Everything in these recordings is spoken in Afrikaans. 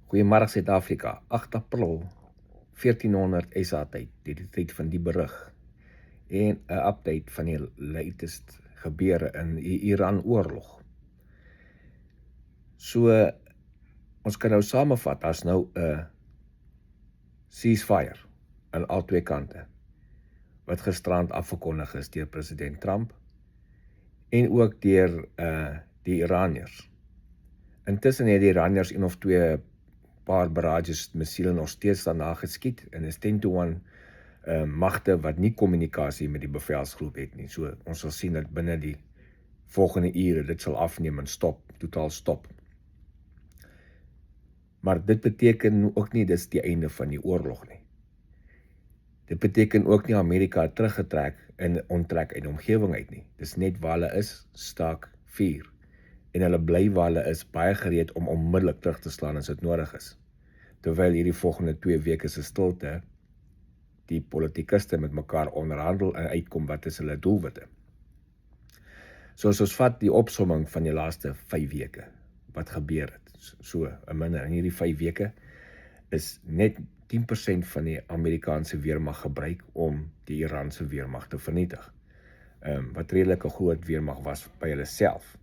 Goeiemôre Suid-Afrika, 8 April 1400 SA tyd, die tyd van die berig en 'n update van die latest gebeure in die Iran-oorlog. So, ons kan nou saamvat, as nou 'n ceasefire aan al twee kante, wat gisterand afgekondig is deur president Trump en ook deur die Iraniërs. Intussen het die Iraniërs een of twee paar barrages missiele nog steeds daarna geskiet en is 10-1 magte wat nie kommunikasie met die bevelsgroep het nie. So ons sal sien dat binne die volgende ure dit sal afneem en totaal stop. Maar dit beteken ook nie dis die einde van die oorlog nie. Dit beteken ook nie Amerika het teruggetrek en onttrek uit die omgewing uit nie. Dis net waar hulle is, staak vuur. En hulle bly waar hulle is, baie gereed om onmiddellik terug te slaan as dit nodig is. Terwyl hierdie volgende 2 weke se stilte die politikuste met mekaar onderhandel en uitkom wat is hulle doelwitte. So as ons vat die opsomming van die laaste 5 weke, wat gebeur het. So, in hierdie 5 weke is net 10% van die Amerikaanse weermag gebruik om die Iranse weermag te vernietig. Wat redelik 'n groot weermag was by hulle self.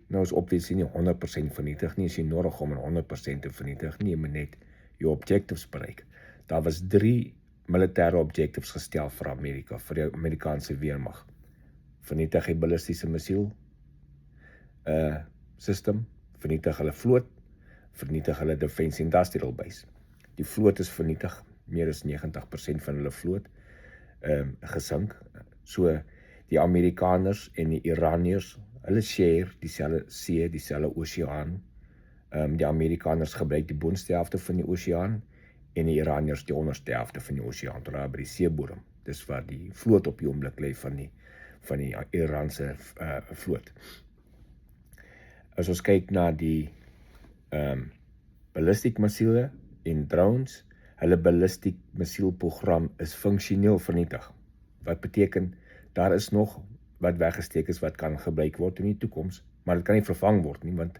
Nou is obviously nie 100% vernietig nie, is nie nodig om 100% te vernietig nie, jy moet net jou objectives bereik. Daar was 3 militêre objectives gestel vir Amerika, vir die Amerikaanse weermag. Vernietig die ballistiese missiel system, vernietig hulle vloot, vernietig hulle defense industrial base. Die vloot is vernietig, meer as 90% van hulle vloot gesink. So die Amerikaners en die Iraniërs, hulle share dieselfde see, dieselfde oseaan. Die Amerikaners gebruik die boonste helfte van die oseaan en die Iraniërs die onderste helfte van die oseaan, tot daar by die seebodem. Dis waar die vloot op die oomblik lê van die Iranse vloot. As ons kyk na die ballistic missiele en drones, hulle ballistic missielprogram is funksioneel vernietig. Wat beteken, daar is nog wat weggesteek is wat kan gebruik word in die toekoms, maar dit kan nie vervang word nie, want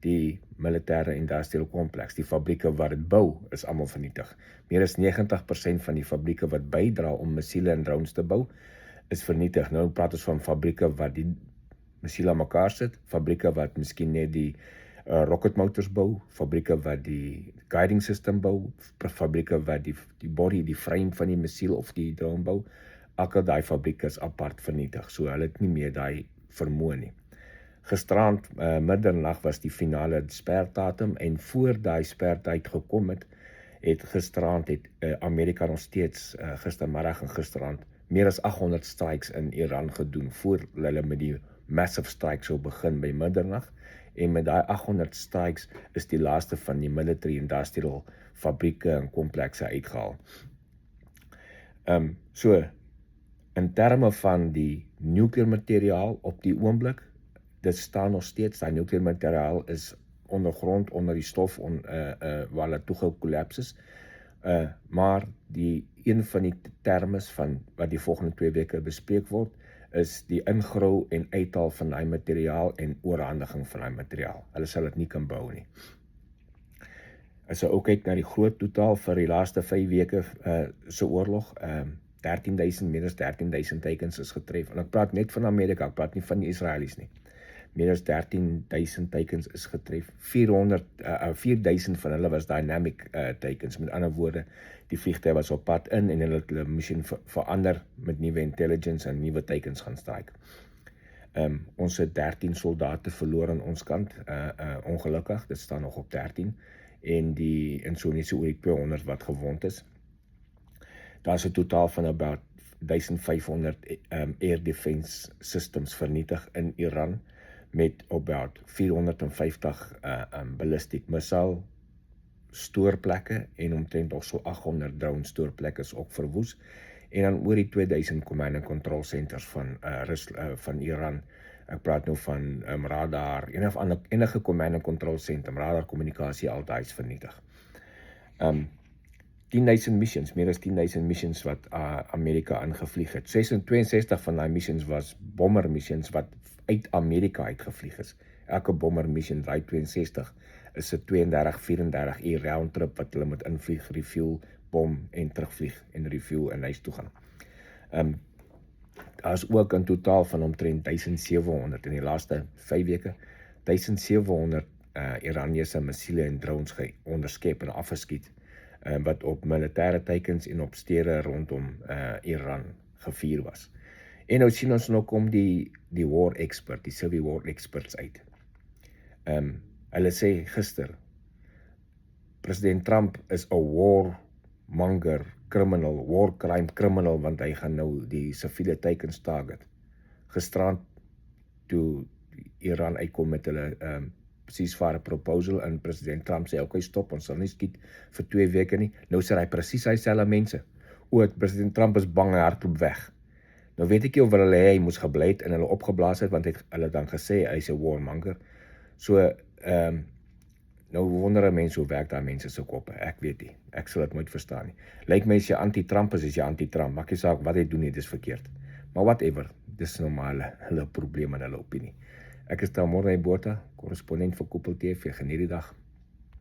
die militêre industrial kompleks, die fabrieke wat dit bou, is almal vernietig. Meer as 90% van die fabrieke wat bydra om missiele en drones te bou, is vernietig. Nou praat ons van fabrieke wat die missiele aan mekaar sit, fabrieke wat miskien net die rocket motors bou, fabrieke wat die guiding system bou, fabrieke wat die body, die frame van die missiel of die drone bou, elke daai fabrieke is apart vernietig, so hulle het nie meer daai vermoë nie. Gisterand, middernag was die finale sperdatum en voor daai sperdtyd gekom het gisterand Amerika nog steeds gistermiddag en gisterand meer as 800 strikes in Iran gedoen voor hulle met die massive strikes sou begin by middernag. En met daai 800 strikes is die laaste van die military industrial fabrieke en komplekse uitgehaal. So, in terme van die nuclear materiaal op die oomblik, dit staan nog steeds, die nuclear materiaal is ondergrond, onder die stof, waar hulle toegekollaps is. Maar een van die termes van wat die volgende 2 weke bespreek word, is die ingrou en uithaal van daai materiaal en oorhandiging van daai materiaal. Hulle sal dit nie kan bou nie. As jy ook kyk na die groot totaal vir die laaste 5 weke se oorlog, 13.000, meer as 13.000 teikens is getref. En ek praat net van Amerika, ek praat nie van die Israelies nie. Meer as 13.000 teikens is getref. 4.000 van hulle was dynamic teikens. Met ander woorde, die vliegtuig was op pad in en hulle het hulle missie verander met nuwe intelligence en nuwe teikens gaan strike. Ons het 13 soldate verloor aan ons kant, ongelukkig, dit staan nog op 13, en so net so oor die 200 wat gewond is. Daar is 'n totaal van about 1500 air defense systems vernietig in Iran, met about 450 ballistic missile stoorplekke en omtrent nog so 800 drone stoorplekke is ook verwoes, en dan oor die 2000 command and control centers van Iran. Ek praat nou van radar, enige command and control center, radar kommunikasie, al daai is vernietig. 10.000 missions, meer as 10.000 missions wat Amerika ingevlieg het. 62 van die missions was bomber missions wat uit Amerika uitgevlieg is. Elke bomber mission, die 62, is 'n 32, 34 uur roundtrip wat hulle moet invlieg, refuel, bom en terugvlieg en refuel en huis toe gaan. Daar is ook in totaal van omtrent 1700 in die laaste 5 weke, 1700 Iraniese missiele en drones onderskep en afgeskiet, wat op militêre teikens en op stede rondom Iran gevier was. En nou sien ons nog kom die war expert, die civil war experts uit. Hulle sê gister, president Trump is 'n warmonger criminal, war crime criminal, want hy gaan nou die siviele teikens target. Gisterand toe Iran uitkom met hulle ceasefire proposal en president Trump sê, okay, stop, ons sal nie skiet vir 2 weke nie. Nou sê hy presies hy selfe mense. President Trump is bang, hy hardloop weg. Nou weet ek nie of hulle hy moes gebly het en hulle opgeblaas het, want hulle dan gesê hy is 'n warmonger. So, nou wonder mense hoe werk daar mense se koppe. Ek weet nie. Ek sal dit nooit verstaan nie. Lyk my as jy anti-Trump is jy anti-Trump. Maak nie saak wat hy doen nie, dis verkeerd. Maar whatever, dis normale hulle probleem en hulle opinie. Ek is Tamora Botha, korrespondent vir Koppel TV. Geniet die dag.